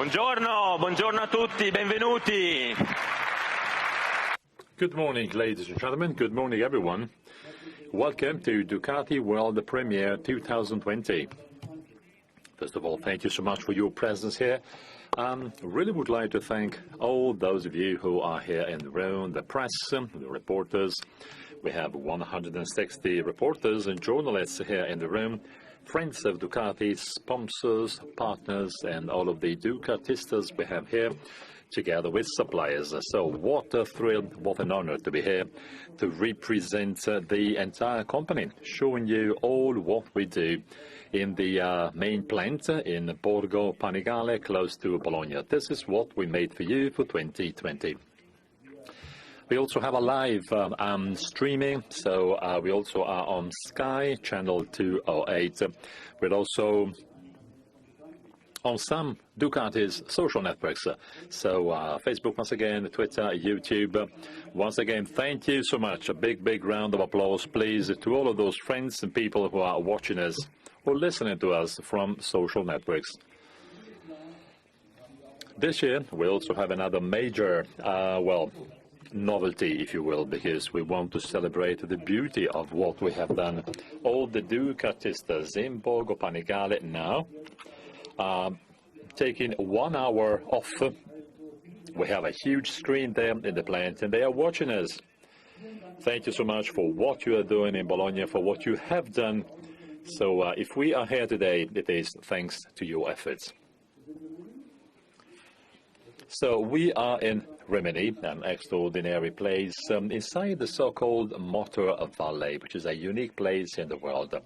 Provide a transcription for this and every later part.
Buongiorno, buongiorno a tutti, benvenuti. Good morning, ladies and gentlemen. Good morning, everyone. Welcome to Ducati World Premiere 2020. First of all, thank you so much for your presence here. Really would like to thank all those of you who are here in the room, the press, the reporters. We have 160 reporters and journalists here in the room, friends of Ducati, sponsors, partners, and all of the Ducatistas we have here, together with suppliers. So what a thrill, what an honor to be here to represent the entire company, showing you all what we do in the main plant in Borgo Panigale, close to Bologna. This is what we made for you for 2020. We also have a live streaming, so we also are on Sky, channel 208. We're also on some Ducati's social networks, so Facebook once again, Twitter, YouTube. Once again, thank you so much. A big round of applause, please, to all of those friends and people who are watching us or listening to us from social networks. This year, we also have another major, novelty, if you will, because we want to celebrate the beauty of what we have done. All the Ducatistas in Borgo Panigale now taking 1 hour off. We have a huge screen there in the plant, and they are watching us. Thank you so much for what you are doing in Bologna, for what you have done. So if we are here today, it is thanks to your efforts. So we are in Rimini, an extraordinary place inside the so-called Motor Valley, which is a unique place in the world.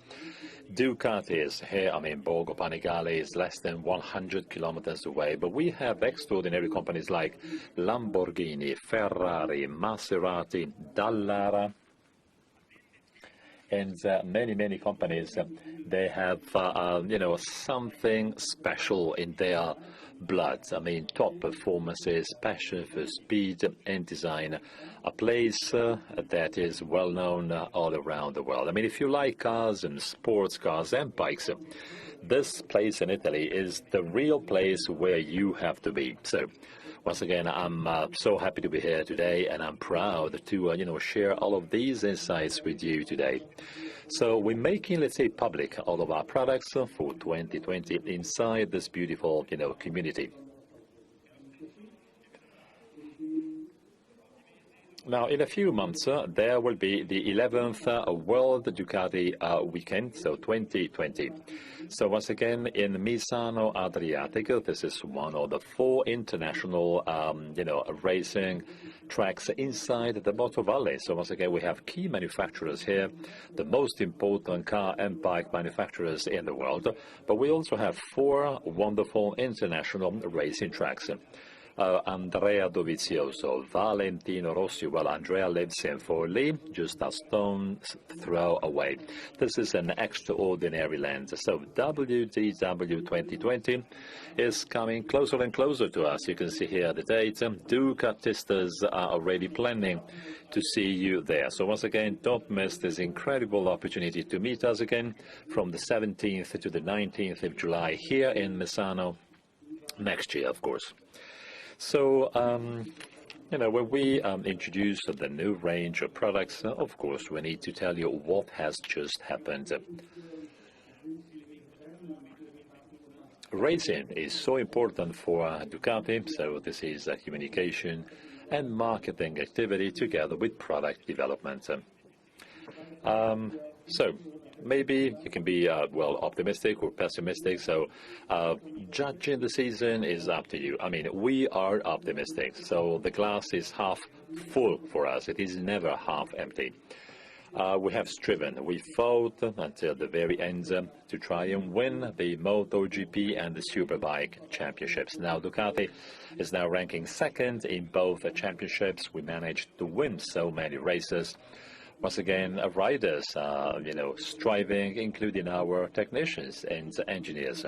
Ducati is here, Borgo Panigale is less than 100 kilometers away, but we have extraordinary companies like Lamborghini, Ferrari, Maserati, Dallara, and many companies. They have, something special in their blood. Top performances, passion for speed and design. A place that is well known all around the world. if you like cars and sports cars and bikes, this place in Italy is the real place where you have to be. So once again, I'm so happy to be here today, and I'm proud to share all of these insights with you today. So we're making, let's say, public all of our products for 2020 inside this beautiful, community. Now, in a few months, there will be the 11th World Ducati Weekend, so 2020. So once again, in Misano Adriatico, this is one of the 4 international, racing tracks inside the Motor Valley. So once again, we have key manufacturers here, the most important car and bike manufacturers in the world. But we also have 4 wonderful international racing tracks. Andrea Dovizioso, Valentino Rossi. Well, Andrea lives in Forlì, just a stone's throw away. This is an extraordinary land. So WDW 2020 is coming closer and closer to us. You can see here the date. Ducatistas are already planning to see you there. So once again, don't miss this incredible opportunity to meet us again from the 17th to the 19th of July here in Misano next year, of course. So, when we introduce the new range of products, of course, we need to tell you what has just happened. Racing is so important for Ducati, so this is a communication and marketing activity together with product development. So maybe you can be, optimistic or pessimistic. So judging the season is up to you. We are optimistic. So the glass is half full for us. It is never half empty. We have striven. We fought until the very end to try and win the MotoGP and the Superbike championships. Now, Ducati is now ranking 2nd in both championships. We managed to win so many races. Once again, riders are, striving, including our technicians and engineers.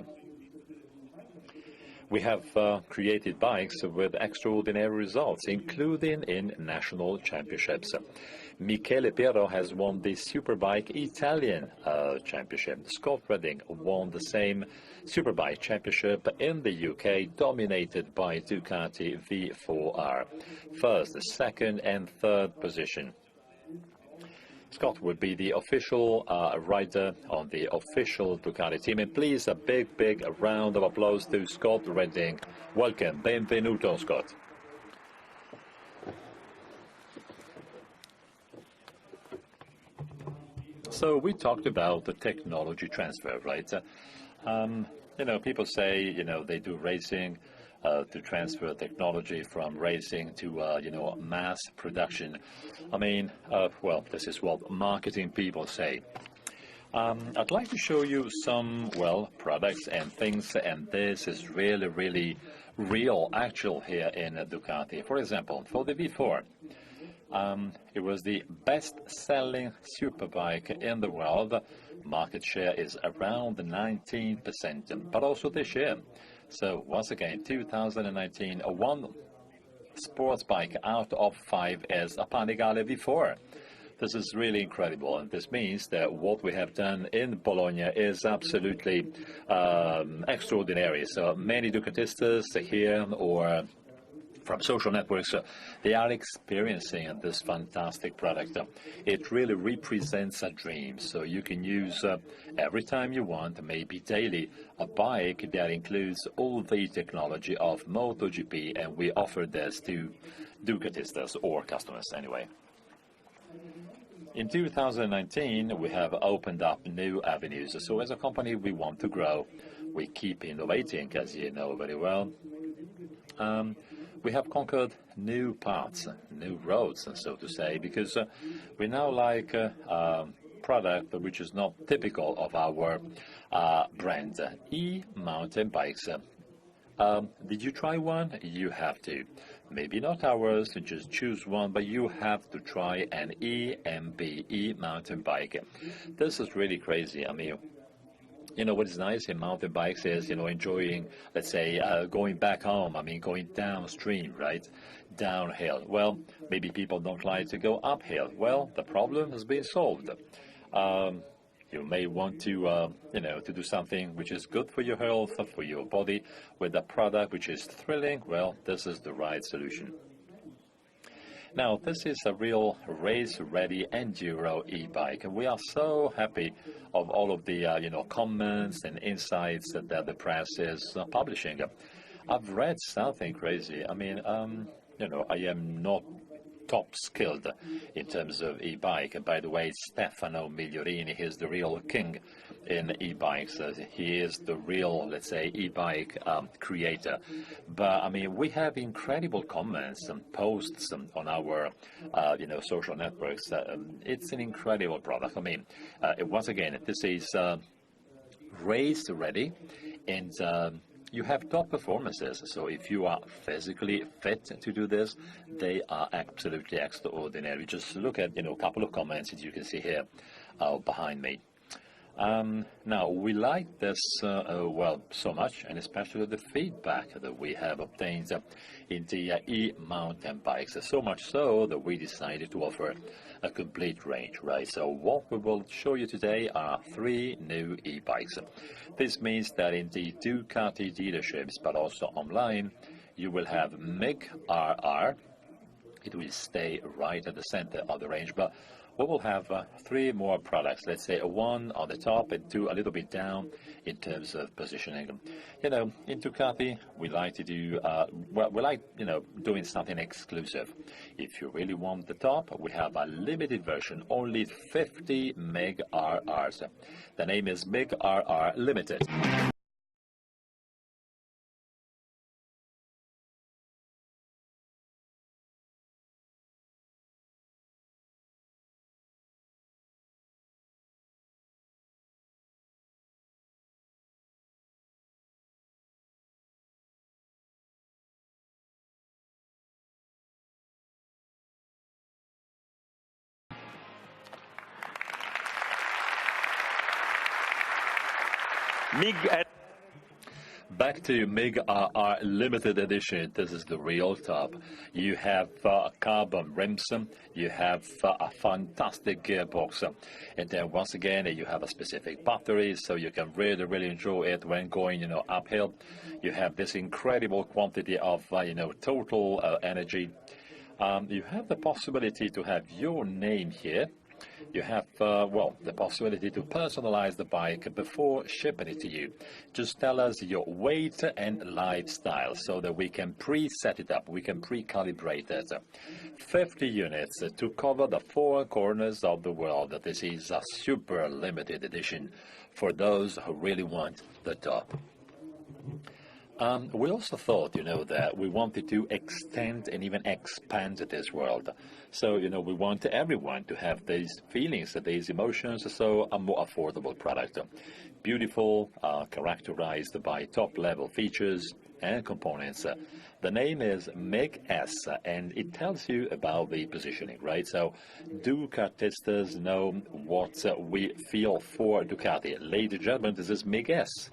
We have created bikes with extraordinary results, including in national championships. Michele Piero has won the Superbike Italian Championship. Scott Redding won the same Superbike Championship in the UK, dominated by Ducati V4R. First, second and third position. Scott will be the official rider on the official Ducati team. And please, a big round of applause to Scott Redding. Welcome. Benvenuto, Scott. So we talked about the technology transfer, right? People say, they do racing to transfer technology from racing to, mass production. Well, this is what marketing people say. I'd like to show you some, products and things, and this is really real, actual here in Ducati. For example, for the V4, it was the best-selling superbike in the world. Market share is around 19%, but also this year. So once again, 2019, one sports bike out of 5 is a Panigale V4. This is really incredible, and this means that what we have done in Bologna is absolutely extraordinary. So many Ducatistas here or from social networks, they are experiencing this fantastic product. It really represents a dream, so you can use every time you want, maybe daily, a bike that includes all the technology of MotoGP, and we offer this to Ducatistas or customers anyway. In 2019, we have opened up new avenues. So as a company, we want to grow. We keep innovating, as you know very well. We have conquered new paths, new roads, so to say, because we now like a product which is not typical of our brand, e-mountain bikes. Did you try one? You have to. Maybe not ours, just choose one, but you have to try an EMB, e-mountain bike. This is really crazy. What is nice in mountain bikes is, enjoying, let's say, going back home, going downstream, right? Downhill. Well, maybe people don't like to go uphill. Well, the problem has been solved. You may want to, to do something which is good for your health, for your body, with a product which is thrilling. Well, this is the right solution. Now, this is a real race-ready enduro e-bike, and we are so happy of all of the, comments and insights that the press is publishing. I've read something crazy. I am not top skilled in terms of e-bike. By the way, Stefano Migliorini is the real king in e-bikes. He is the real, let's say, e-bike creator. But we have incredible comments and posts on our, social networks. It's an incredible product. Once again, this is race ready, and you have top performances. So if you are physically fit to do this, they are absolutely extraordinary. Just look at, a couple of comments that you can see here behind me. Now, we like this, so much, and especially the feedback that we have obtained in the e-mountain bikes. So much so that we decided to offer a complete range, right? So what we will show you today are 3 new e-bikes. This means that in the Ducati dealerships, but also online, you will have MIG RR. It will stay right at the center of the range, but we will have 3 more products. Let's say 1 on the top and 2 a little bit down in terms of positioning. In Ducati, we like to do, doing something exclusive. If you really want the top, we have a limited version, only 50 MIG RRs. The name is MIG RR Limited. back to MiG RR limited edition. This is the real top. You have carbon rims, you have a fantastic gearbox, and then once again you have a specific battery, so you can really enjoy it when going uphill. You have this incredible quantity of total energy. You have the possibility to have your name here. You have, the possibility to personalize the bike before shipping it to you. Just tell us your weight and lifestyle so that we can pre-set it up, we can pre-calibrate it. 50 units to cover the 4 corners of the world. This is a super limited edition for those who really want the top. We also thought, that we wanted to extend and even expand this world. So, we want everyone to have these feelings, these emotions, so a more affordable product. Beautiful, characterized by top-level features and components. The name is MiG S, and it tells you about the positioning, right? So, Ducatistas know what we feel for Ducati. Ladies and gentlemen, this is MiG S.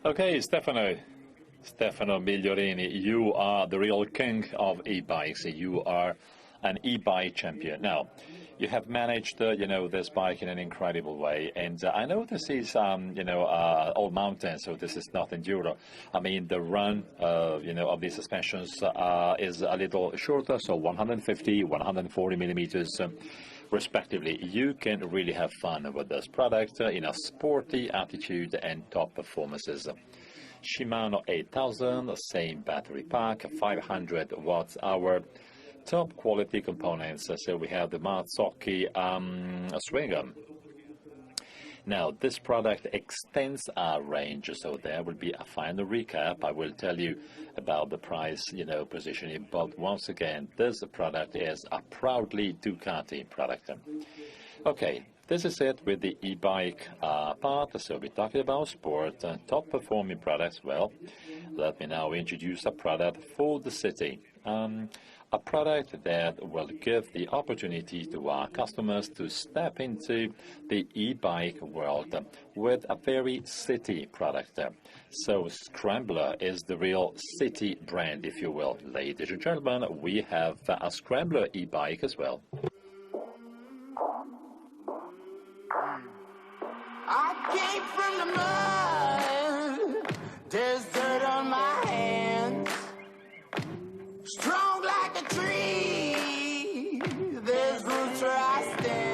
Okay, Stefano Migliorini, you are the real king of e-bikes. You are an e-bike champion. Now, you have managed, this bike in an incredible way. And I know this is, all mountain, so this is not enduro. I mean, the run, of these suspensions is a little shorter, so 150, 140 millimeters. Respectively. You can really have fun with this product in a sporty attitude and top performances. Shimano 8000, same battery pack, 500 watts hour, top quality components. So we have the Marzocchi swing arm. Now, this product extends our range, so there will be a final recap. I will tell you about the price, positioning, but once again, this product is a proudly Ducati product. Okay, this is it with the e-bike part, so we're talking about sport, top performing products. Well, let me now introduce a product for the city. A product that will give the opportunity to our customers to step into the e-bike world with a very city product. So Scrambler is the real city brand, if you will. Ladies and gentlemen, we have a Scrambler e-bike as well. I came from the mud, there's dirt on my hands. Strong like a tree, there's roots where I stand.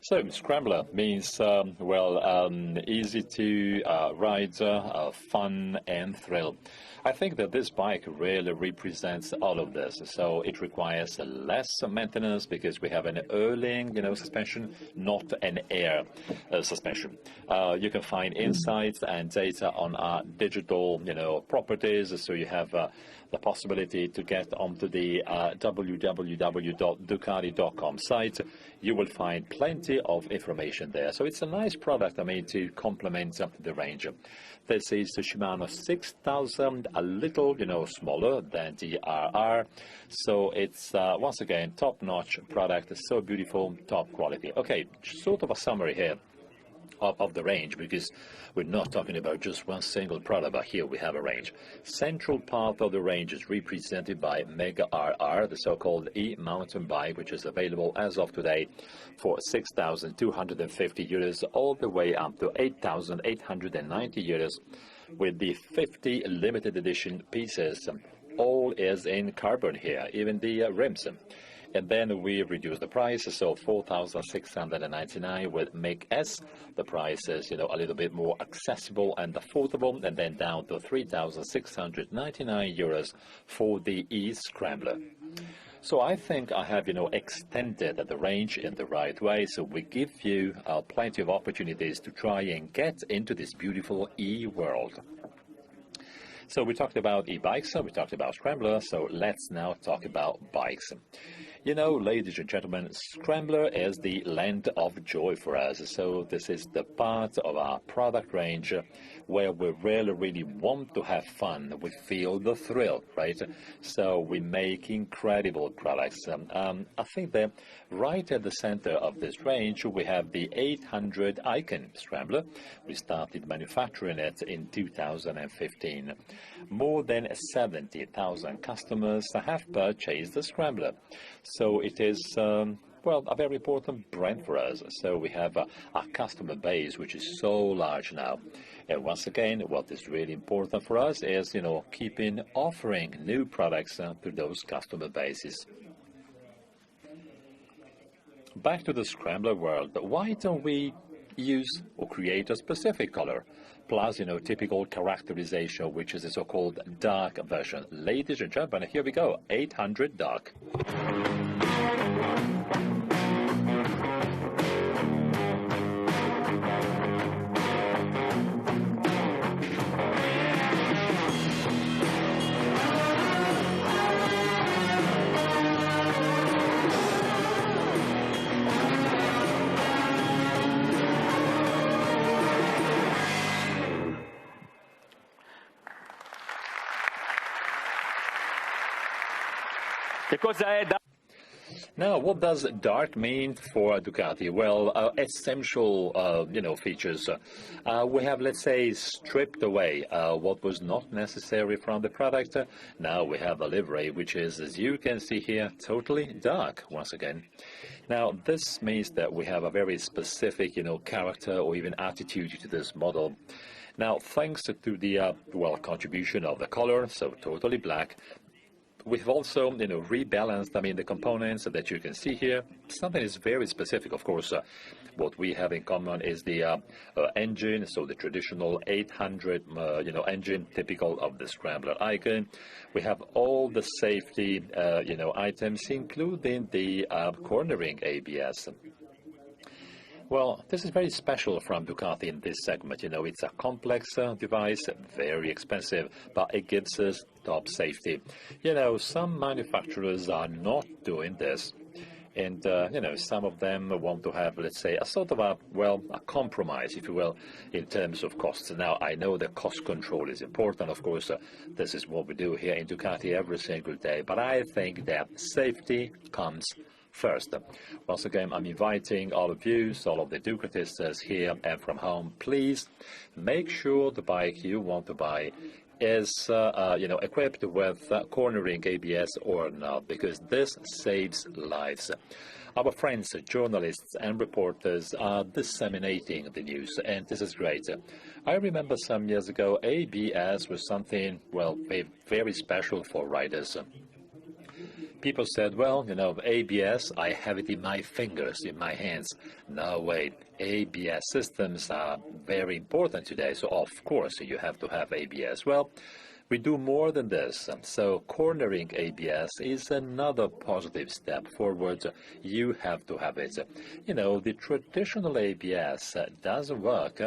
So, Scrambler means, easy to ride, fun and thrill. I think that this bike really represents all of this. So it requires less maintenance because we have an Erling, suspension, not an air suspension. You can find insights and data on our digital, properties. So you have the possibility to get onto the www.ducati.com site. You will find plenty of information there. So it's a nice product, I mean, to complement the range. This is the Shimano 6000, a little, smaller than the RR. So it's, once again, top-notch product, so beautiful, top quality. Okay, sort of a summary here of the range, because we're not talking about just one single product, but here we have a range. Central part of the range is represented by Mega RR, the so-called e-mountain bike, which is available as of today for 6,250 euros, all the way up to 8,890 euros, with the 50 limited edition pieces. All is in carbon here, even the rims. And then we reduce the price, so 4,699 with Make S. The price is, a little bit more accessible and affordable, and then down to 3,699 euros for the E-Scrambler. So I think I have, extended the range in the right way, so we give you plenty of opportunities to try and get into this beautiful E-world. So we talked about e-bikes, we talked about Scrambler, so let's now talk about bikes. Ladies and gentlemen, Scrambler is the land of joy for us. So this is the part of our product range where we really want to have fun. We feel the thrill, right? So we make incredible products. I think that right at the center of this range, we have the 800 Icon Scrambler. We started manufacturing it in 2015. More than 70,000 customers have purchased the Scrambler. So it is, a very important brand for us. So we have a customer base which is so large now. And once again, what is really important for us is, keeping offering new products to those customer bases. Back to the Scrambler world, why don't we use or create a specific color? Plus, typical characterization, which is the so-called dark version. Ladies and gentlemen, here we go, 800 Dark. Now, what does dark mean for Ducati? Well, essential, features. We have, let's say, stripped away what was not necessary from the product. Now we have a livery, which is, as you can see here, totally dark, once again. Now, this means that we have a very specific, character or even attitude to this model. Now, thanks to the, contribution of the color, so totally black, we've also, rebalanced, the components that you can see here. Something is very specific, of course. What we have in common is the engine, so the traditional 800, engine, typical of the Scrambler Icon. We have all the safety, items, including the cornering ABS. Well, this is very special from Ducati in this segment. It's a complex device, very expensive, but it gives us top safety. Some manufacturers are not doing this. And, some of them want to have, let's say, a sort of a compromise, if you will, in terms of costs. Now, I know that cost control is important. Of course, this is what we do here in Ducati every single day. But I think that safety comes first. Once again, I'm inviting all of you, all of the Ducatistas here and from home, please make sure the bike you want to buy is, equipped with cornering ABS or not, because this saves lives. Our friends, journalists and reporters are disseminating the news, and this is great. I remember some years ago, ABS was something, very special for riders. People said, ABS, I have it in my fingers, in my hands. No, wait, ABS systems are very important today, so of course you have to have ABS. Well, We do more than this. So cornering ABS is another positive step forward. You have to have it. You know, the traditional ABS doesn't work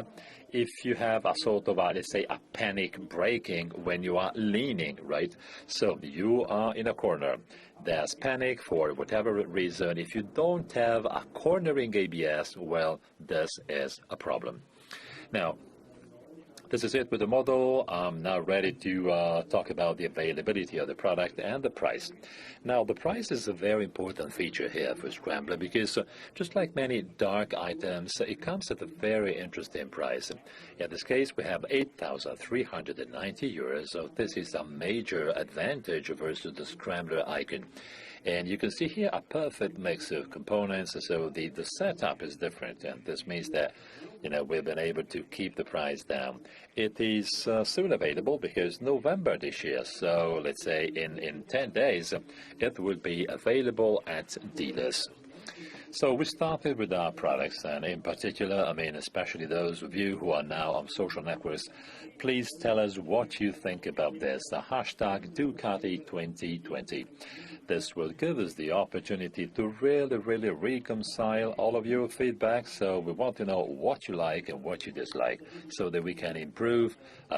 if you have a sort of, let's say, a panic braking when you are leaning, right? So you are in a corner. There's panic for whatever reason. If you don't have a cornering ABS, well, this is a problem. Now, this is it with the model. I'm now ready to talk about the availability of the product and the price. Now, the price is a very important feature here for Scrambler because just like many dark items, it comes at a very interesting price. In this case, we have 8,390 euros, so this is a major advantage versus the Scrambler icon. And you can see here a perfect mix of components, so the setup is different, and this means that, you know, we've been able to keep the price down. It is soon available because November this year, so let's say in 10 days, it will be available at dealers. So we started with our products, and in particular, I mean, especially those of you who are now on social networks, please tell us what you think about this. The hashtag Ducati 2020. This will give us the opportunity to really reconcile all of your feedback. So we want to know what you like and what you dislike so that we can improve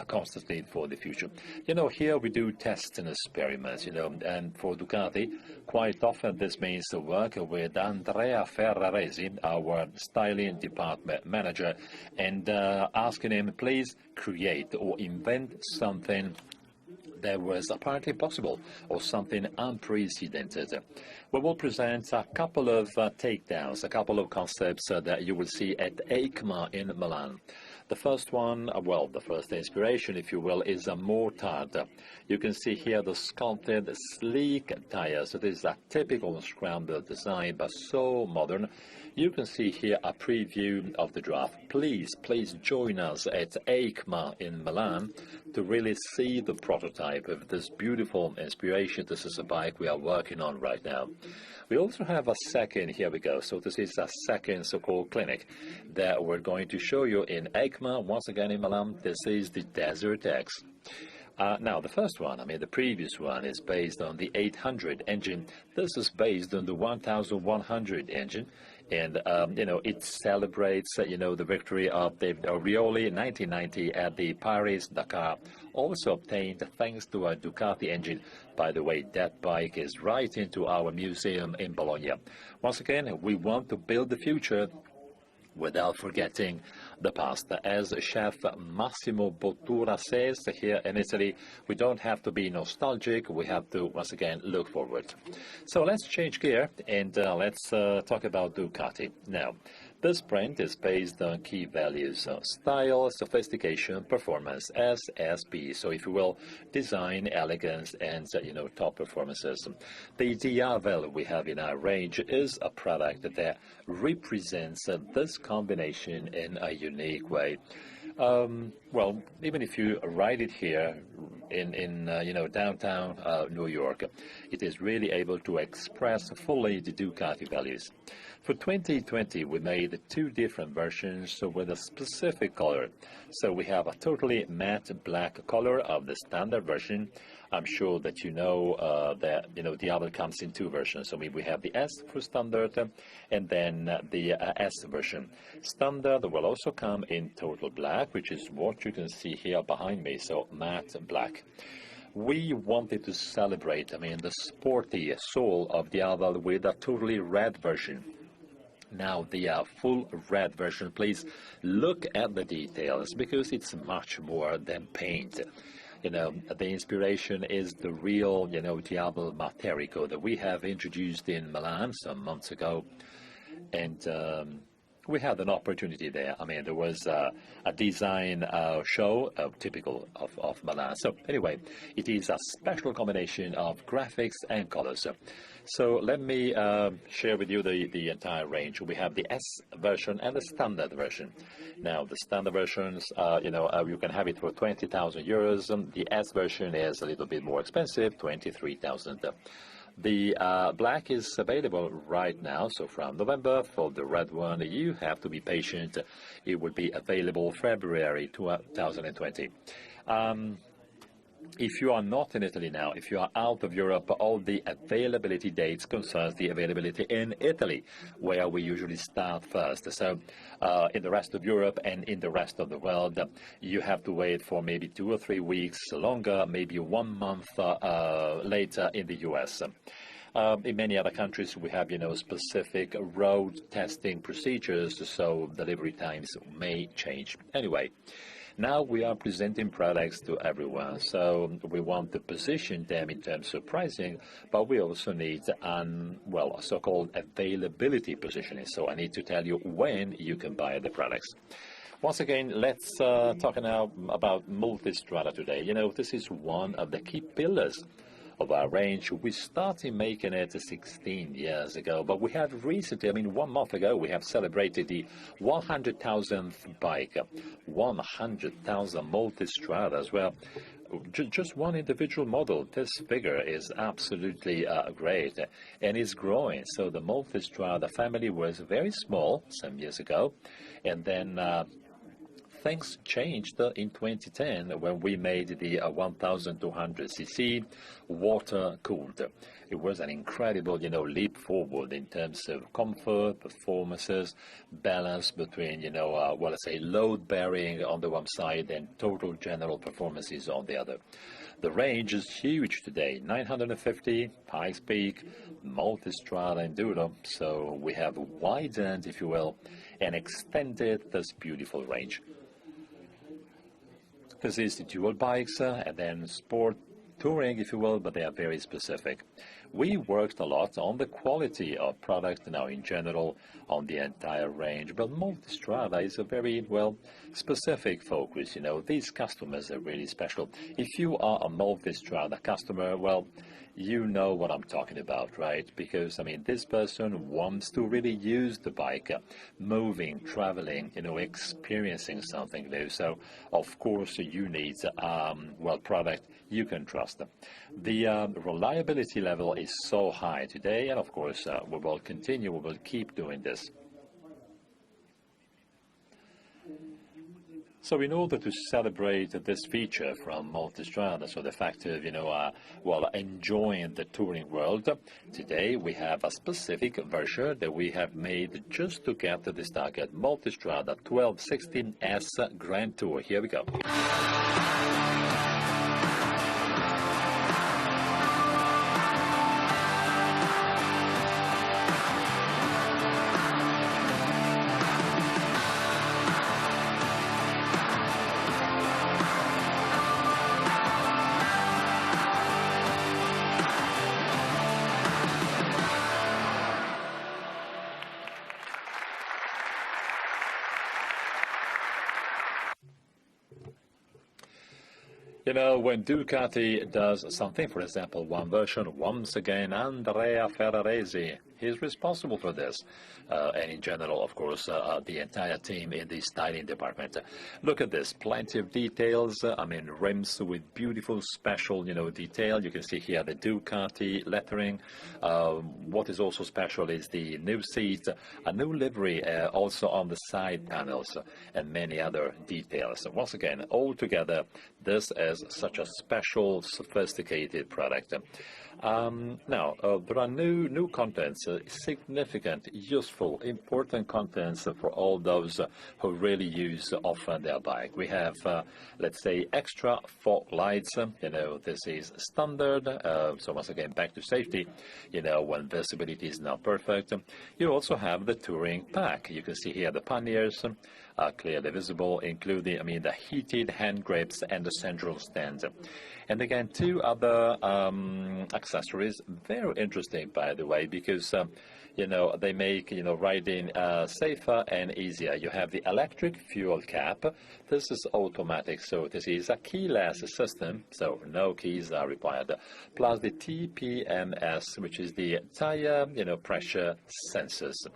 constantly for the future. You know, here we do tests and experiments, you know, and for Ducati, quite often this means to work with Andrea Ferraresi, our styling department manager, and asking him, please create or invent something that was apparently possible or something unprecedented. We will present a couple of takedowns, a couple of concepts that you will see at EICMA in Milan. The first one, well, the first inspiration, if you will, is a mortard. You can see here the sculpted, sleek tires. So this is a typical Scrambler design, but so modern. You can see here a preview of the draft. Please join us at EICMA in Milan to really see the prototype of this beautiful inspiration. This is a bike we are working on right now. We also have a second, here we go. So this is a second so-called clinic that we're going to show you in EICMA, once again in Milan. This is the Desert X. Now, the first one, I mean, the previous one is based on the 800 engine. This is based on the 1100 engine. And, you know, it celebrates, you know, the victory of David Orioli in 1990 at the Paris-Dakar, also obtained thanks to a Ducati engine. By the way, that bike is right into our museum in Bologna. Once again, we want to build the future without forgetting the past. As Chef Massimo Bottura says here in Italy, we don't have to be nostalgic, we have to, once again, look forward. So let's change gear and let's talk about Ducati. Now, this brand is based on key values of style, sophistication, performance, SSP. So if you will, design, elegance, and, you know, top performances. The Diavel we have in our range is a product that represents this combination in a unique way. Well, even if you ride it here in you know, downtown New York, it is really able to express fully the Ducati values. For 2020, we made two different versions with a specific color. So we have a totally matte black color of the standard version. I'm sure that you know that, you know, the other comes in two versions. So we have the S for standard and then the S version. Standard will also come in total black, which is what you can see here behind me, so matte black. We wanted to celebrate, I mean, the sporty soul of the Diavel with a totally red version. Now, the full red version, please look at the details because it's much more than paint. You know, the inspiration is the real, you know, Diavel Materico that we have introduced in Milan some months ago. And we had an opportunity there. I mean, there was a design show typical of Milan. So anyway, it is a special combination of graphics and colors. So let me share with you the entire range. We have the S version and the standard version. Now, the standard versions, you know, you can have it for 20,000 euros. The S version is a little bit more expensive, 23,000. The black is available right now, so from November. For the red one, you have to be patient. It will be available February 2020. If you are not in Italy now, if you are out of Europe, all the availability dates concerns the availability in Italy, where we usually start first. So in the rest of Europe and in the rest of the world, you have to wait for maybe 2 or 3 weeks longer, maybe 1 month later in the US. In many other countries, we have, specific road testing procedures, so delivery times may change. Anyway, now we are presenting products to everyone, so we want to position them in terms of pricing, but we also need a so-called availability positioning. So I need to tell you when you can buy the products. Once again, let's talk now about Multistrada today. This is one of the key pillars of our range. We started making it 16 years ago, but we have recently, 1 month ago, we have celebrated the 100,000th bike, 100,000 Multistradas. Well, just one individual model. This figure is absolutely great, and it's growing. So the Multistrada family was very small some years ago, and then things changed in 2010 when we made the 1,200cc water-cooled. It was an incredible, leap forward in terms of comfort, performances, balance between, let's say load-bearing on the one side and total general performances on the other. The range is huge today, 950, Pikes Peak, Multistrada Enduro, so we have widened, if you will, and extended this beautiful range. This is the dual bikes and then sport touring, if you will, but they are very specific. We worked a lot on the quality of product now in general on the entire range, but Multistrada is a very, specific focus. These customers are really special. If you are a Multistrada customer, you know what I'm talking about, right? Because, this person wants to really use the bike, moving, traveling, experiencing something new. So, of course, you need, product you can trust. The reliability level is so high today, and of course, we will continue, we will keep doing this. So in order to celebrate this feature from Multistrada, so the fact of, enjoying the touring world, today we have a specific version that we have made just to get to this target, Multistrada 1216S Grand Tour. Here we go. When Ducati does something, for example, one version, once again, Andrea Ferraresi, he's responsible for this. And in general, of course, the entire team in the styling department. Look at this, plenty of details. Rims with beautiful special, detail. You can see here the Ducati lettering. What is also special is the new seats, a new livery also on the side panels, and many other details. Once again, all together, this is such a special, sophisticated product. Now, there are new contents, significant, useful, important contents for all those who really use often their bike. We have, let's say, extra fog lights. This is standard. So once again, back to safety. When visibility is not perfect. You also have the touring pack. You can see here the panniers are clearly visible, including, the heated hand grips and the central stand. And again, two other accessories, very interesting, by the way, because they make riding safer and easier. You have the electric fuel cap. This is automatic, so this is a keyless system, so no keys are required. Plus the TPMS, which is the tire pressure sensors.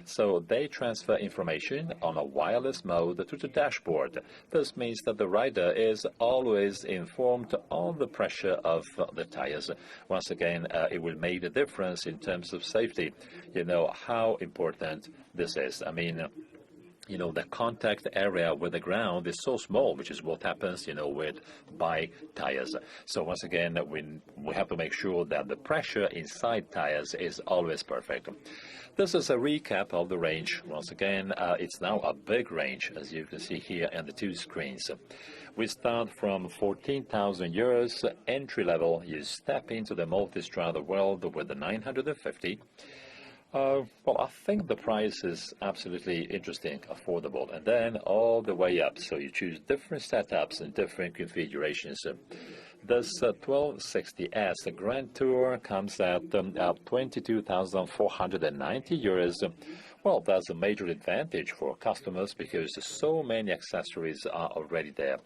So they transfer information on a wireless mode to the dashboard. This means that the rider is always informed on the pressure of the tires. Once again, it will make a difference in terms of safety. How important this is. the contact area with the ground is so small, which is what happens, with bike tires. So once again, we have to make sure that the pressure inside tires is always perfect. This is a recap of the range. Once again, it's now a big range, as you can see here on the two screens. We start from 14,000 euros entry level. You step into the multi-strada world with the 950. Well, I think the price is absolutely interesting, affordable, and then all the way up. So you choose different setups and different configurations. This 1260S Grand Tour comes at 22,490 euros. Well, that's a major advantage for customers because so many accessories are already there.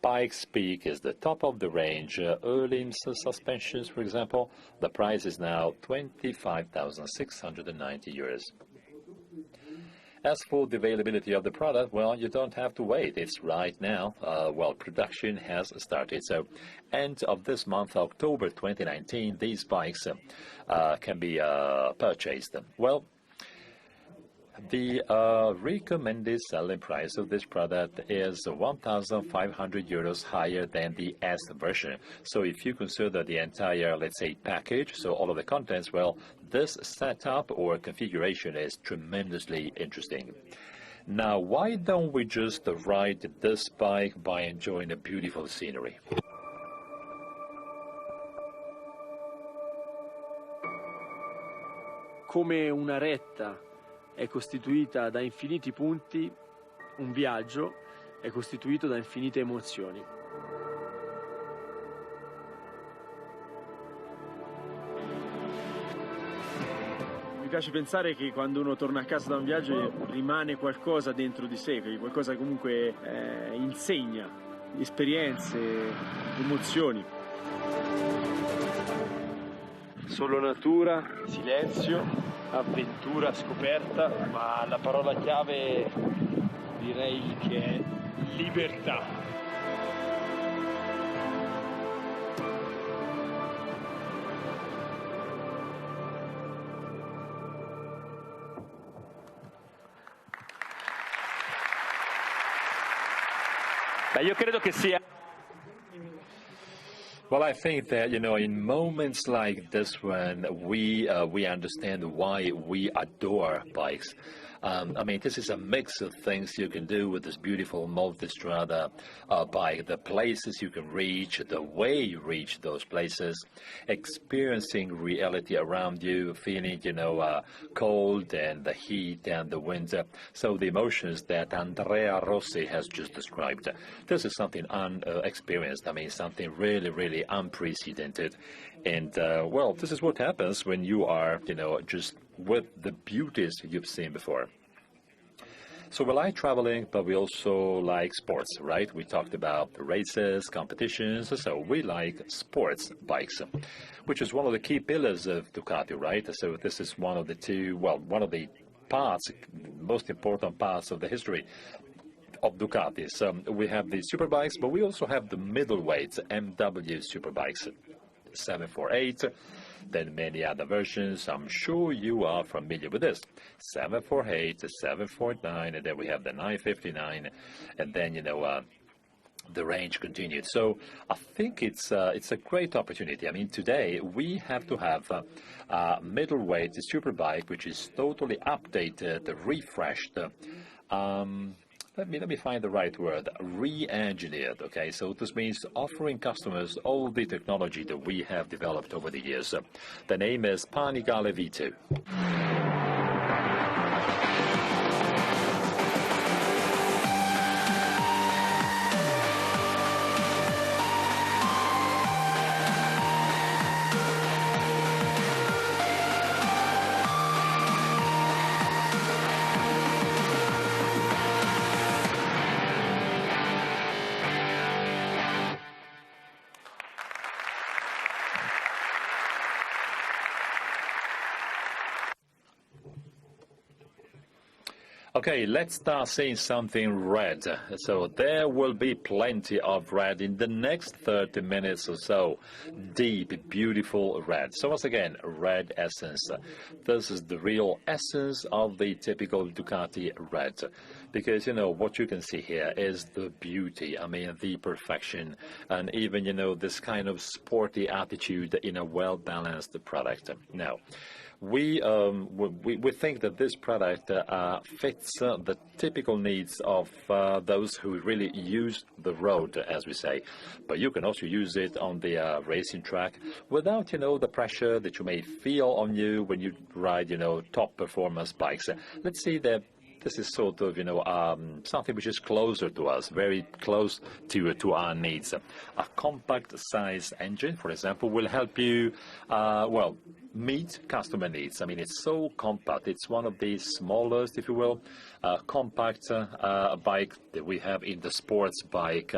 Bike's peak is the top of the range. Earlings suspensions, for example, the price is now 25,690 euros. As for the availability of the product, well, you don't have to wait. It's right now. Well, production has started. So end of this month, October 2019, these bikes can be purchased. Well, the recommended selling price of this product is 1,500 euros higher than the S version. So if you consider the entire, let's say, package, so all of the contents, well, this setup or configuration is tremendously interesting. Now, why don't we just ride this bike by enjoying the beautiful scenery? Come una retta è costituita da infiniti punti, un viaggio è costituito da infinite emozioni. Mi piace pensare che quando uno torna a casa da un viaggio rimane qualcosa dentro di sé, qualcosa che comunque insegna, esperienze, emozioni. Solo natura, silenzio, avventura, scoperta, ma la parola chiave direi che è libertà. Beh, io credo che sia. Well, I think that, in moments like this one, we understand why we adore bikes. I mean, this is a mix of things you can do with this beautiful multistrada bike, the places you can reach, the way you reach those places, experiencing reality around you, feeling, cold and the heat and the wind. So the emotions that Andrea Rossi has just described, this is something unexperienced. I mean, something really, really unprecedented. And, well, this is what happens when you are, just with the beauties you've seen before. So we like traveling, but we also like sports, right? We talked about races, competitions, so we like sports bikes, which is one of the key pillars of Ducati, right? So this is one of the one of the parts, most important parts of the history of Ducati. So we have the superbikes, but we also have the middleweights, MW superbikes, 748, then many other versions. I'm sure you are familiar with this. 748, 749, and then we have the 959, and then, the range continued. So I think it's a great opportunity. I mean, today we have to have a middleweight superbike, which is totally updated, refreshed, let me find the right word, re-engineered, okay? So this means offering customers all the technology that we have developed over the years. The name is Panigale V2. Okay, let's start seeing something red. So there will be plenty of red in the next 30 minutes or so. Deep, beautiful red. So once again, red essence. This is the real essence of the typical Ducati red. Because, you know, what you can see here is the beauty, I mean, the perfection, and even, you know, this kind of sporty attitude in a well-balanced product. Now, we think that this product fits the typical needs of those who really use the road, as we say. But you can also use it on the racing track without, you know, the pressure that you may feel on you when you ride, you know, top performance bikes. Let's see that this is sort of, you know, something which is closer to us, very close to our needs. A compact size engine, for example, will help you, well, meet customer needs. I mean, it's so compact. It's one of the smallest, if you will, compact bike that we have in the sports bike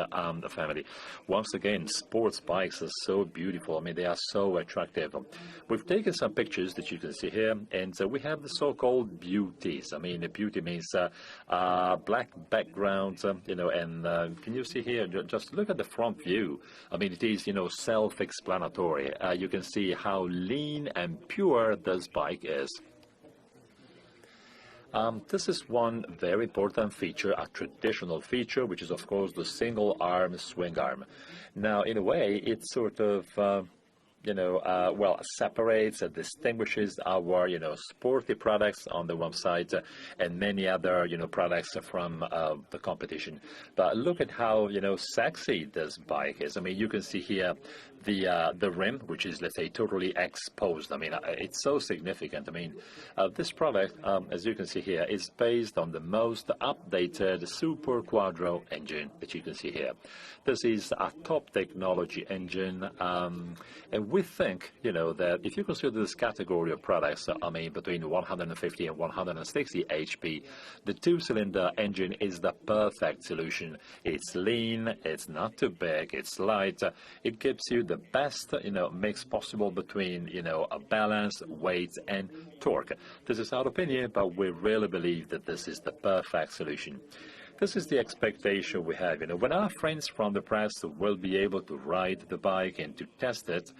family. Once again, sports bikes are so beautiful. I mean, they are so attractive. We've taken some pictures that you can see here, and we have the so-called beauties. I mean, the beauty means black background, you know, and can you see here, just look at the front view. I mean, it is, you know, self-explanatory. You can see how lean and pure this bike is. This is one very important feature, a traditional feature, which is, of course, the single arm swing arm. Now, in a way, it sort of you know, well, separates and distinguishes our, you know, sporty products on the one side and many other, you know, products from the competition. But look at how, you know, sexy this bike is. I mean, you can see here the rim, which is, let's say, totally exposed. I mean, it's so significant. I mean, this product, as you can see here, is based on the most updated Super Quattro engine that you can see here. This is a top technology engine, and we think, you know, that if you consider this category of products, I mean, between 150 and 160 HP, the two-cylinder engine is the perfect solution. It's lean, it's not too big, it's light, it gives you the best, you know, mix possible between, you know, a balance, weight, and torque. This is our opinion, but we really believe that this is the perfect solution. This is the expectation we have. You know, when our friends from the press will be able to ride the bike and to test it,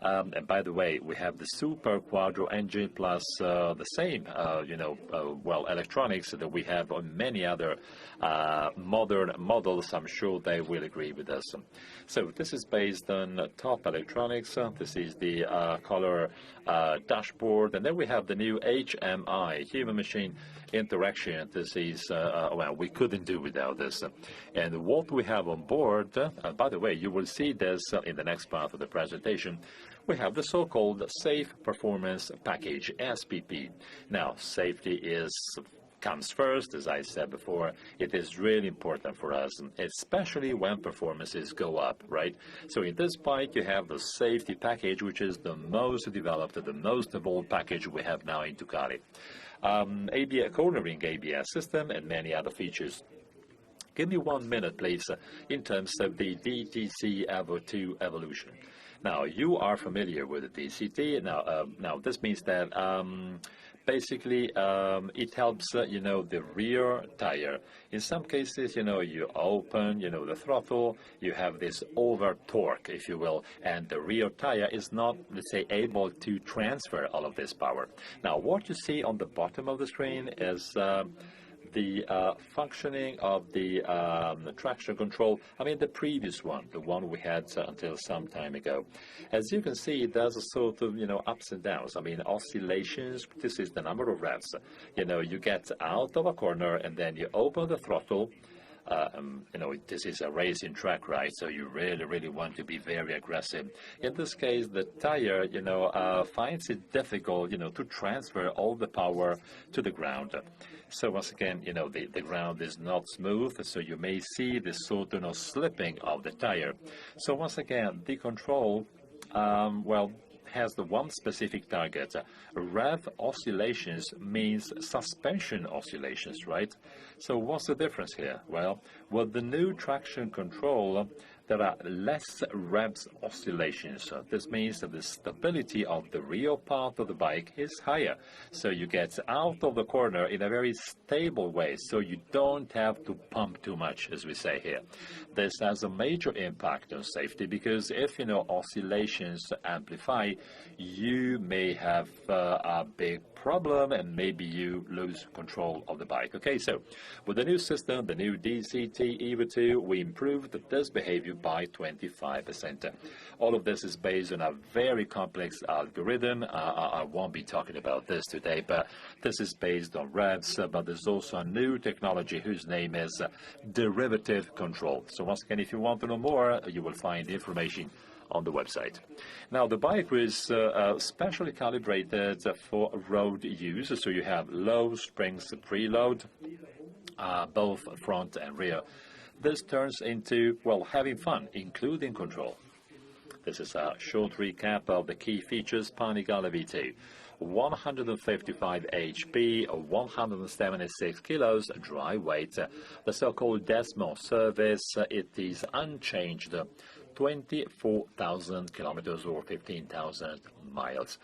and by the way, we have the Super Quattro engine plus the same, you know, well, electronics that we have on many other modern models. I'm sure they will agree with us. So this is based on top electronics. This is the color dashboard, and then we have the new HMI, human machine interaction. This is, well, we couldn't do without this. And what we have on board, by the way, you will see this in the next part of the presentation, we have the so-called Safe Performance Package, SPP. Now, safety comes first, as I said before. It is really important for us, especially when performances go up, right? So in this bike, you have the safety package, which is the most developed, the most evolved package we have now in Ducati. ABS, cornering ABS system, and many other features. Give me 1 minute, please, in terms of the DTC Evo 2 evolution. Now, you are familiar with the DCT. Now this means that basically it helps, you know, the rear tire. In some cases, you know, you open, you know, the throttle, you have this over torque, if you will, and the rear tire is not, let's say, able to transfer all of this power. Now, what you see on the bottom of the screen is the functioning of the traction control, I mean the previous one, the one we had until some time ago. As you can see, there's a sort of, you know, ups and downs. I mean, oscillations, this is the number of revs. You know, you get out of a corner and then you open the throttle. You know, this is a racing track, right? So you really, really want to be very aggressive. In this case, the tire, you know, finds it difficult, you know, to transfer all the power to the ground. So once again, you know, the ground is not smooth, so you may see this sort of, you know, slipping of the tire. So once again, the control, well, has the one specific target. Rev oscillations means suspension oscillations, right? So what's the difference here? Well, with the new traction control, there are less revs oscillations. So this means that the stability of the rear part of the bike is higher. So you get out of the corner in a very stable way, so you don't have to pump too much, as we say here. This has a major impact on safety because if, oscillations amplify, you may have a big problem and maybe you lose control of the bike. Okay, so with the new system, the new DCT EVO 2, we improved this behavior by 25%. All of this is based on a very complex algorithm. I won't be talking about this today, but this is based on revs, but there's also a new technology whose name is derivative control. So once again, if you want to know more, you will find the information on the website. Now, the bike was specially calibrated for road use, so you have low springs preload, both front and rear. This turns into, well, having fun, including control. This is a short recap of the key features. Panigale V2. 155 HP, 176 kilos dry weight. The so-called decimal service, it is unchanged. 24,000 kilometers or 15,000 miles.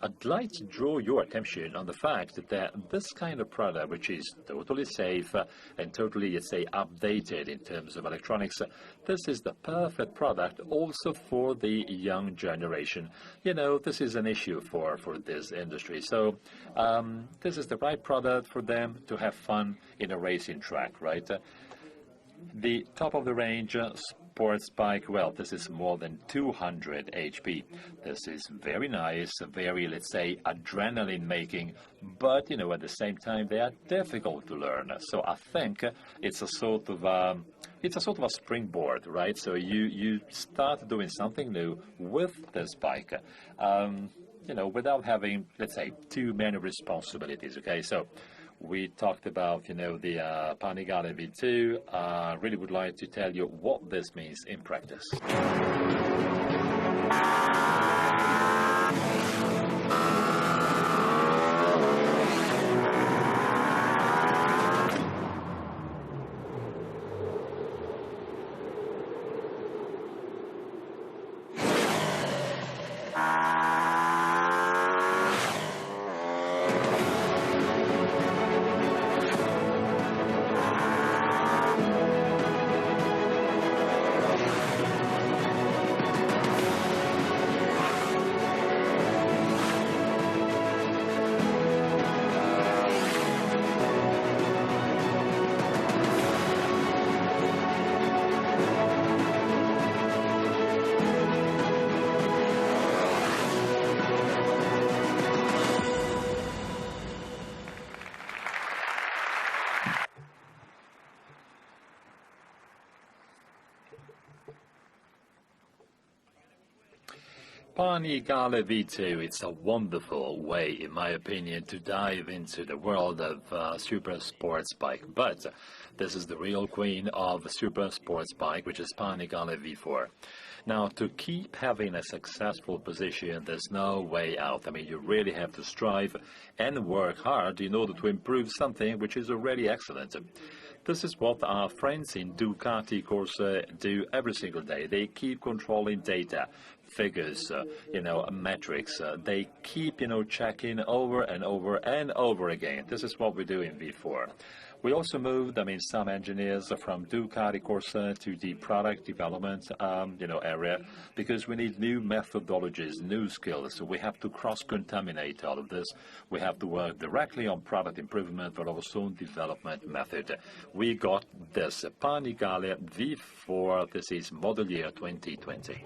I'd like to draw your attention on the fact that this kind of product, which is totally safe and totally, let's say, updated in terms of electronics, this is the perfect product also for the young generation. This is an issue for this industry. So this is the right product for them to have fun in a racing track, right? The top of the range sports bike, well, this is more than 200 HP. This is very nice, very, let's say, adrenaline making, but at the same time they are difficult to learn. So I think it's a sort of a springboard, right? So you start doing something new with this bike, without having, let's say, too many responsibilities. Okay, so we talked about, the Panigale V2. I really would like to tell you what this means in practice. Panigale V2, it's a wonderful way, in my opinion, to dive into the world of super sports bike. But this is the real queen of super sports bike, which is Panigale V4. Now, to keep having a successful position, there's no way out. I mean, you really have to strive and work hard in order to improve something which is already excellent. This is what our friends in Ducati Corsa do every single day. They keep controlling data, figures, metrics. They keep, checking over and over and over again. This is what we do in V4. We also moved, some engineers from Ducati Corsa to the product development, area, because we need new methodologies, new skills. So we have to cross-contaminate all of this. We have to work directly on product improvement, but also on development method. We got this Panigale V4. This is model year 2020.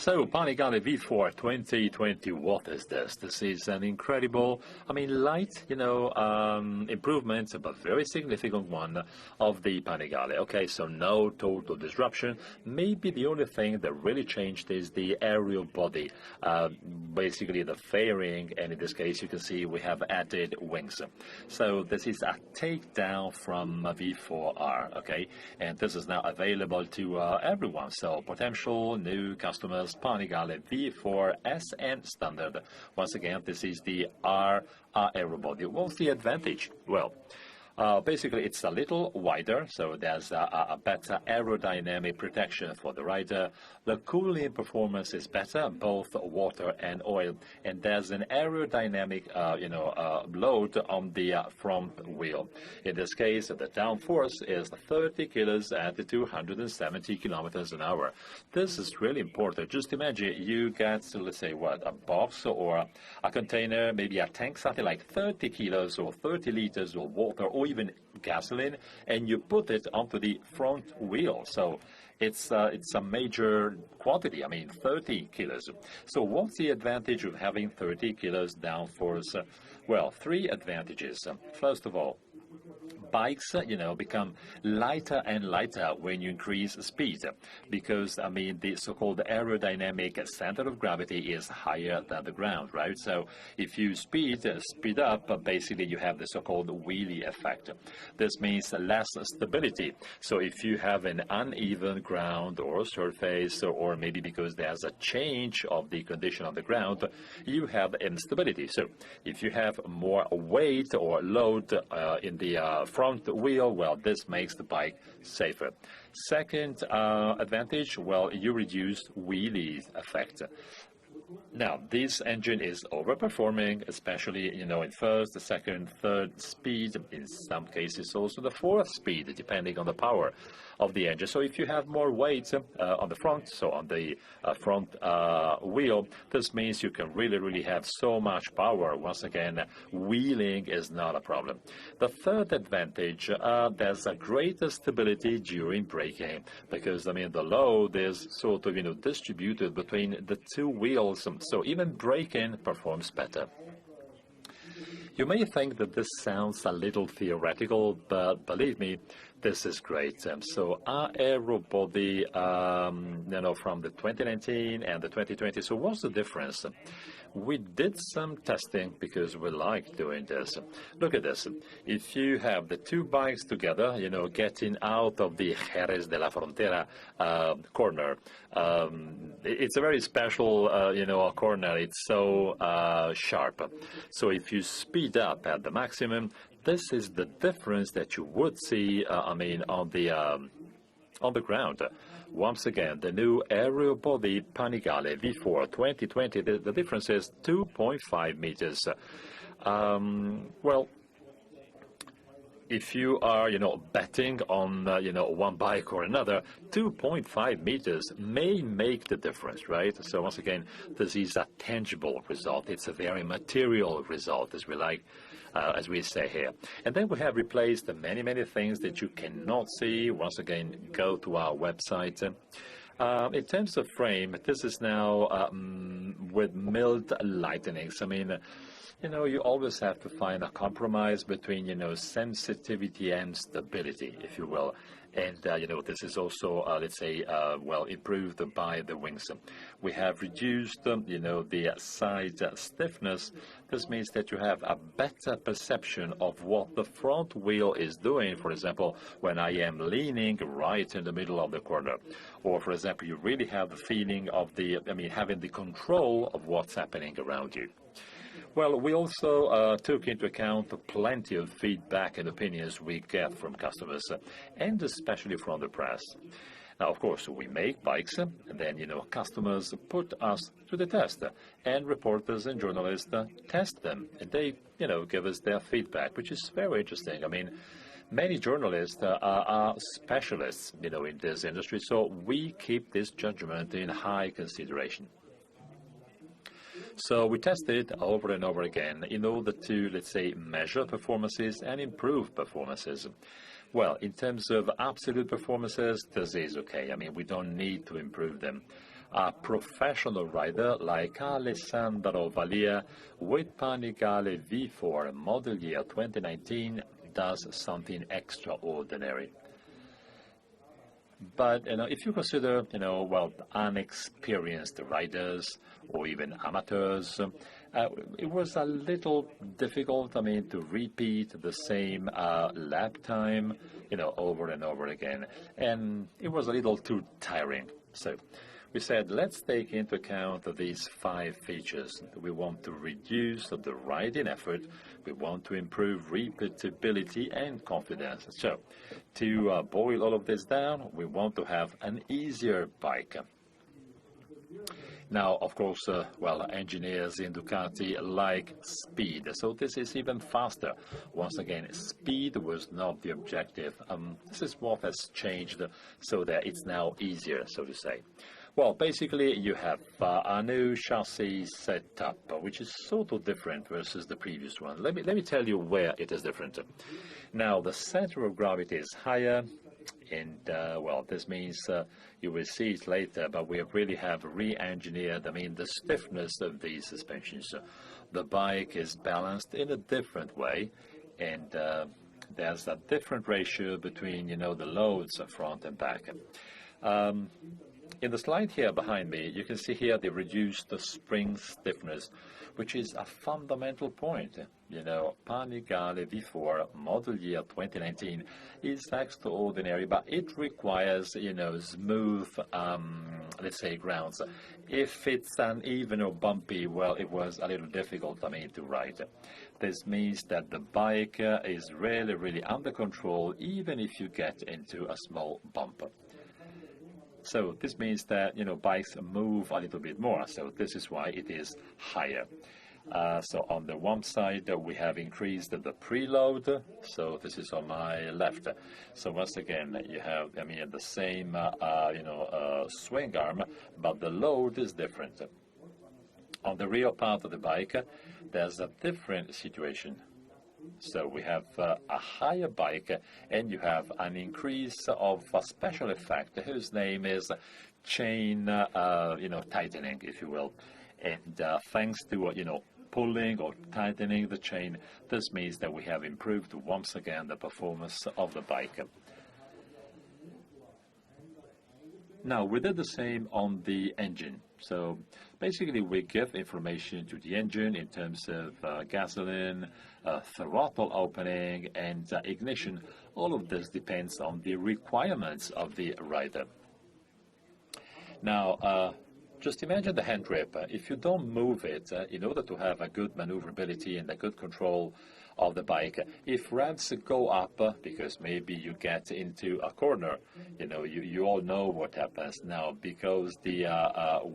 So, Panigale V4 2020, what is this? This is an incredible, light, improvement, but very significant one of the Panigale. Okay, so no total disruption. Maybe the only thing that really changed is the aerial body, basically the fairing, and in this case, you can see we have added wings. So this is a takedown from V4R, okay, and this is now available to everyone. So potential new customers. Panigale V4 SN standard. Once again, this is the R aero body. What's the advantage? Well, basically, it's a little wider, so there's a better aerodynamic protection for the rider. The cooling performance is better, both water and oil, and there's an aerodynamic, load on the front wheel. In this case, the downforce is 30 kilos at 270 kilometers an hour. This is really important. Just imagine you get, let's say, a box or a container, maybe a tank, something like 30 kilos or 30 liters of water, or even gasoline, and you put it onto the front wheel. So it's a major quantity, 30 kilos. So what's the advantage of having 30 kilos downforce? Well, three advantages. First of all, bikes, become lighter and lighter when you increase speed, because, the so-called aerodynamic center of gravity is higher than the ground, right? So if you speed up, basically you have the so-called wheelie effect. This means less stability. So if you have an uneven ground or surface, or maybe because there's a change of the condition of the ground, you have instability. So if you have more weight or load in the front wheel, well, this makes the bike safer. Second advantage, well, you reduce wheelie effect. Now, this engine is overperforming, especially, in first, second, third speed, in some cases also the fourth speed, depending on the power of the engine. So if you have more weight on the front, so on the front wheel, this means you can really have so much power. Once again, wheeling is not a problem. The third advantage, there's a greater stability during braking, because, the load is sort of, distributed between the two wheels, so even braking performs better. You may think that this sounds a little theoretical, but believe me, this is great. So our aero body, from the 2019 and the 2020. So what's the difference? We did some testing because we like doing this. Look at this. If you have the two bikes together, getting out of the Jerez de la Frontera corner, it's a very special, corner. It's so sharp. So if you speed up at the maximum, this is the difference that you would see, on the ground. Once again, the new aerial body Panigale V4 2020, the difference is 2.5 meters. Well, if you are, betting on, one bike or another, 2.5 meters may make the difference, right? So once again, this is a tangible result. It's a very material result, as we say here. And then we have replaced many things that you cannot see. Once again, go to our website. In terms of frame, this is now with milled lightnings. You always have to find a compromise between, sensitivity and stability, if you will. And, this is also, improved by the wings. We have reduced, the side stiffness. This means that you have a better perception of what the front wheel is doing. For example, when I am leaning right in the middle of the corner. Or, for example, you really have the feeling of having the control of what's happening around you. Well, we also took into account plenty of feedback and opinions we get from customers, and especially from the press. Now, of course, we make bikes, and then, customers put us to the test, and reporters and journalists test them, and they, give us their feedback, which is very interesting. Many journalists are specialists, in this industry, so we keep this judgment in high consideration. So we tested over and over again in order to, let's say, measure performances and improve performances. Well, in terms of absolute performances, this is okay. We don't need to improve them. a professional rider like Alessandro Valia with Panigale V4 model year 2019 does something extraordinary. But if you consider, well, unexperienced riders or even amateurs, it was a little difficult, to repeat the same lap time, over and over again, and it was a little too tiring. So we said, let's take into account these 5 features. We want to reduce the riding effort. We want to improve repeatability and confidence. So to boil all of this down, we want to have an easier bike. Now, of course, well, engineers in Ducati like speed, so this is even faster. Once again, speed was not the objective. This is what has changed so that it's now easier, so to say. Well, basically, you have a new chassis setup, which is sort of different versus the previous one. Let me tell you where it is different. Now, the center of gravity is higher, and, well, this means you will see it later, but we really have re-engineered, the stiffness of these suspensions. The bike is balanced in a different way, and there's a different ratio between, the loads front and back. In the slide here behind me, you can see here they reduced the spring stiffness, which is a fundamental point. Panigale V4 model year 2019 is extraordinary, but it requires, smooth, let's say, grounds. If it's uneven or bumpy, well, it was a little difficult, to ride. This means that the bike is really, really under control, even if you get into a small bump. So this means that, bikes move a little bit more, so this is why it is higher. So on the one side, we have increased the preload, so this is on my left. So once again, you have, the same, swing arm, but the load is different. On the rear part of the bike, there's a different situation. So we have a higher bike, and you have an increase of a special effect whose name is chain, tightening, if you will. And thanks to, pulling or tightening the chain, this means that we have improved once again the performance of the bike. Now, we did the same on the engine. So basically, we give information to the engine in terms of gasoline, throttle opening, and ignition. All of this depends on the requirements of the rider. Now, just imagine the hand grip. If you don't move it in order to have a good maneuverability and a good control of the bike, if revs go up because maybe you get into a corner, you all know what happens now, because the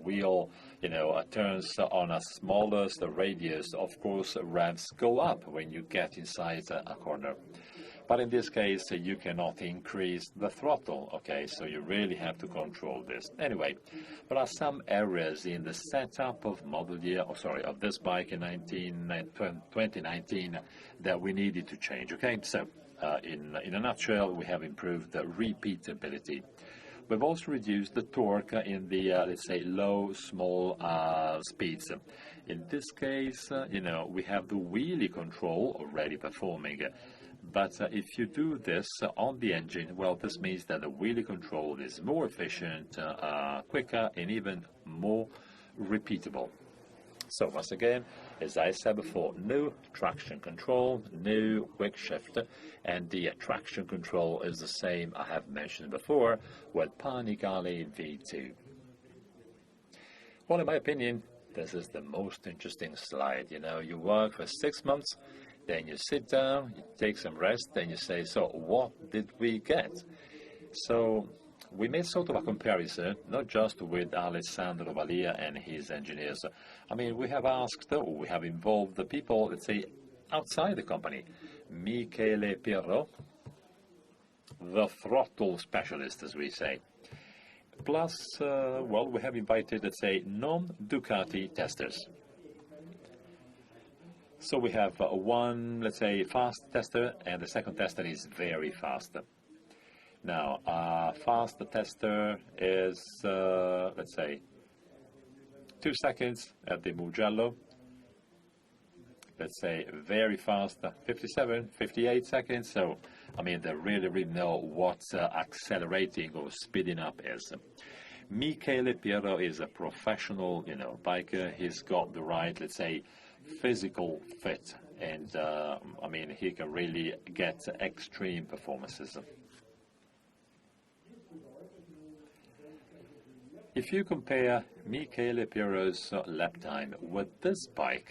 wheel, turns on a smallest radius. Of course, revs go up when you get inside a corner. But in this case, you cannot increase the throttle, okay? So you really have to control this. Anyway, there are some areas in the setup of of this bike in 2019 that we needed to change, okay? So in a nutshell, we have improved the repeatability. We've also reduced the torque in the, let's say, low, small speeds. In this case, we have the wheelie control already performing. But if you do this on the engine, well, this means that the wheelie control is more efficient, quicker, and even more repeatable. So once again, as I said before, new traction control, new quick shift, and the traction control is the same I have mentioned before with Panigale V2. Well, in my opinion, this is the most interesting slide. You work for 6 months, then you sit down, you take some rest, then you say, so what did we get? So we made sort of a comparison, not just with Alessandro Valia and his engineers. We have asked, or we have involved the people, let's say, outside the company. Michele Pirro, the throttle specialist, as we say. Plus, well, we have invited, let's say, non-Ducati testers. So we have one, let's say, fast tester, and the second tester is very fast. Now, fast tester is, let's say, 2 seconds at the Mugello. Let's say very fast, 57, 58 seconds. So, I mean, they really know what accelerating or speeding up is. Michele Piero is a professional, biker. He's got the right, let's say, physical fit, and I mean, he can really get extreme performances. If you compare Michele Piero's lap time with this bike,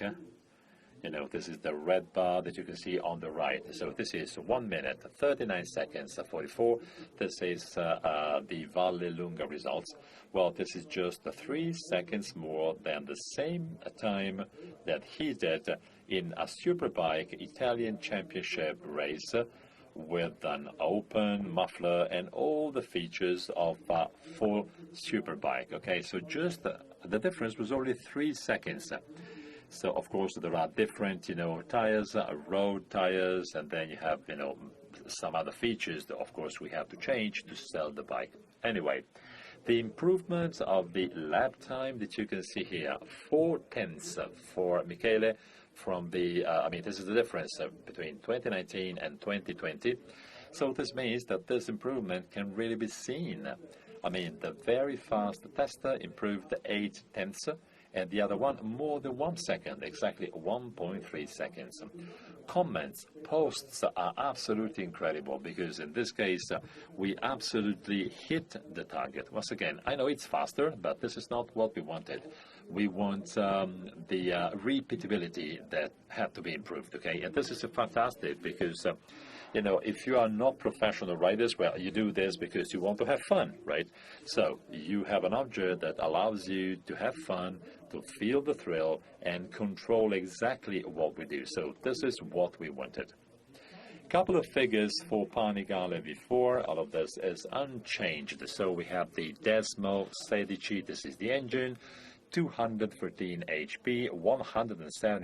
this is the red bar that you can see on the right. So this is 1 minute, 39 seconds, 44. This is the Valle Lunga results. Well, this is just 3 seconds more than the same time that he did in a Superbike Italian Championship race with an open muffler and all the features of a full Superbike. Okay, so just the difference was only 3 seconds. So, of course, there are different, tires, road tires, and then you have, some other features that, of course, we have to change to sell the bike. Anyway, the improvements of the lap time that you can see here, 4/10 for Michele from the, this is the difference between 2019 and 2020. So this means that this improvement can really be seen. I mean, the very fast tester improved 8/10, and the other one more than 1 second, exactly 1.3 seconds. Comments, posts are absolutely incredible, because in this case we absolutely hit the target. Once again, I know it's faster, but this is not what we wanted. We want the repeatability that had to be improved, okay? And this is fantastic, because if you are not professional riders, well, you do this because you want to have fun, right? So you have an object that allows you to have fun, to feel the thrill, and control exactly what we do. So this is what we wanted. Couple of figures for Panigale before. All of this is unchanged. So we have the Desmo 16, this is the engine, 213 HP, 175